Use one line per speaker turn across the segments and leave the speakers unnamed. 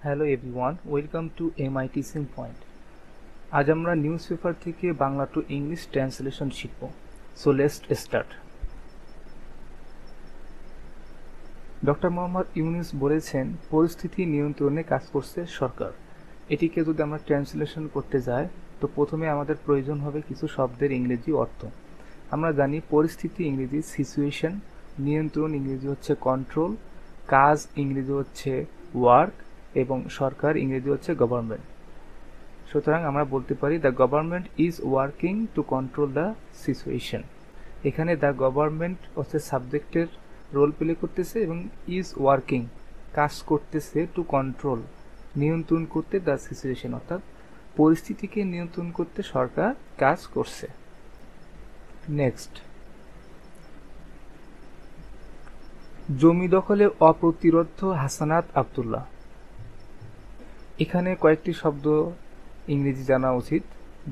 Hello everyone, welcome to MIT SIM point. আজ আমরা news paper থেকে বাংলা টু ইংলিশ ট্রান্সলেশন শিখব। So let's start. Doctor Mohammad Yunus বলেছেন, পরিস্থিতি নিয়ন্ত্রণে কাজ করছে সরকার। এটিকে যদি আমরা ট্রান্সলেশন করতে যাই, তো প্রথমে আমাদের প্রয়োজন হবে কিছু শব্দের ইংরেজি অর্থ। আমরা জানি পরিস্থিতি ইংরেজি সিচুয়েশন, নিয়ন্ত্রণ ইংরেজি হচ্ছে কন্ট্রোল, কাজ ইংরেজি হচ্ছে ওয়ার্ক এবং সরকার ইংরেজি হচ্ছে গভর্নমেন্ট। সুতরাং আমরা বলতে পারি the government is working to control the situation. এখানে দ্য গভর্নমেন্ট হচ্ছে সাবজেক্টের রোল প্লে করতেছে এবং ইজ ওয়ার্কিং কাজ করতেছে টু কন্ট্রোল নিয়ন্ত্রণ করতে দ্য সিচুয়েশন, অর্থাৎ পরিস্থিতিকে নিয়ন্ত্রণ করতে সরকার কাজ করছে। নেক্সট, জমি দখলে অপ্রতিরোধ্য হাসানাত আব্দুল্লাহ। এখানে কয়েকটি শব্দ ইংরেজি জানা উচিত,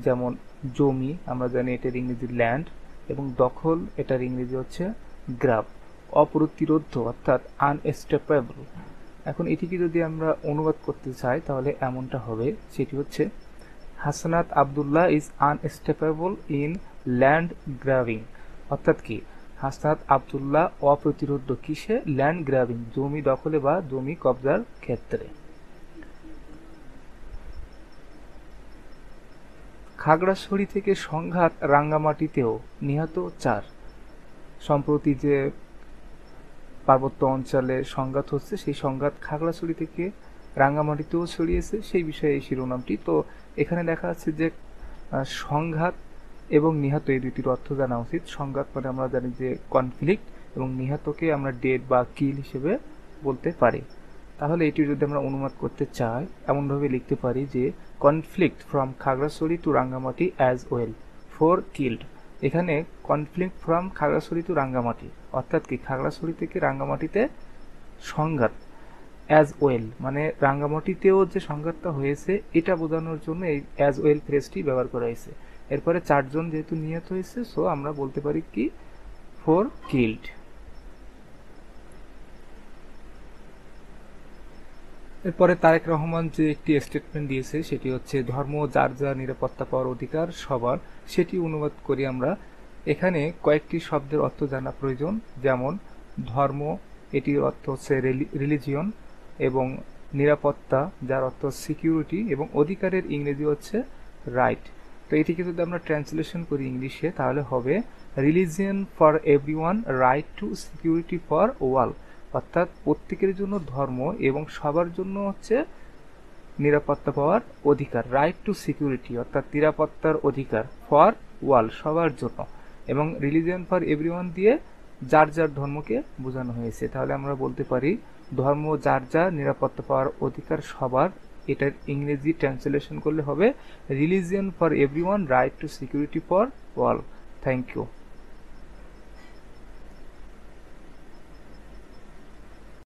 যেমন জমি আমরা জানি এটার ইংরেজি ল্যান্ড, এবং দখল এটার ইংরেজি হচ্ছে গ্রাব। অপ্রতিরোধ্য অর্থাৎ আনস্টপেবল। এখন এটিকে যদি আমরা অনুবাদ করতে চাই তাহলে এমনটা হবে, সেটি হচ্ছে Hasnat Abdullah is unstoppable in land grabbing. অর্থাৎ কি, হাসানাত আব্দুল্লাহ অপ্রতিরোধ্য কিসে? ল্যান্ড গ্রাবিং, জমি দখলে বা জমি কবজার ক্ষেত্রে। খাগড়াছড়ি থেকে সংঘাত রাঙ্গামাটিতেও, নিহত 4। সম্প্রতি যে পার্বত্য অঞ্চলে সংঘাত হচ্ছে, সেই সংঘাত খাগড়াছড়ি থেকে রাঙ্গামাটিতেও ছড়িয়েছে, সেই বিষয়ে এই শিরোনামটি। তো এখানে দেখা যাচ্ছে যে সংঘাত এবং নিহত এই দুটির অর্থ জানা উচিত। সংঘাত মানে আমরা জানি যে কনফ্লিক্ট, এবং নিহতকে আমরা ডেড বা কিল হিসেবে বলতে পারি। তাহলে এটি যদি আমরা অনুবাদ করতে চাই, এমনভাবে লিখতে পারি যে conflict from Khagrachhari to Rangamati as well, 4 killed. এখানে conflict from Khagrachhari to Rangamati অর্থাৎ কি, খাগড়াছড়ি থেকে রাঙ্গামাটিতে সংঘাত, অ্যাজ ওয়েল মানে রাঙ্গামাটিতেও যে সংঘাতটা হয়েছে এটা বোঝানোর জন্য এই অ্যাজ ওয়েল ফ্রেজটি ব্যবহার করা হয়েছে। এরপরে 4 জন যেহেতু নিহত হয়েছে, সো আমরা বলতে পারি কি 4 কিল্ড। এরপরে তারেক রহমান যে একটি স্টেটমেন্ট দিয়েছে, সেটি হচ্ছে ধর্ম যার যা নিরাপত্তা পাওয়ার অধিকার সবার, সেটি অনুবাদ করি আমরা। এখানে কয়েকটি শব্দের অর্থ জানা প্রয়োজন, যেমন ধর্ম, এটির অর্থ হচ্ছে রিলিজিয়ন, এবং নিরাপত্তা যার অর্থ সিকিউরিটি, এবং অধিকারের ইংরেজি হচ্ছে রাইট। তো এটিকে যদি আমরা ট্রান্সলেশন করি ইংলিশে তাহলে হবে religion for everyone, right to security for all. অর্থাৎ প্রত্যেকের জন্য ধর্ম এবং সবার জন্য হচ্ছে নিরাপত্তা পাওয়ার অধিকার, রাইট টু সিকিউরিটি অর্থাৎ নিরাপত্তার অধিকার, ফর ওয়াল সবার জন্য, এবং রিলিজিয়ন ফর এভরিওয়ান দিয়ে যার যার ধর্মকে বোঝানো হয়েছে। তাহলে আমরা বলতে পারি ধর্ম যার যার নিরাপত্তা পাওয়ার অধিকার সবার, এটার ইংরেজি ট্রান্সলেশন করলে হবে religion for everyone, right to security for all. Thank you.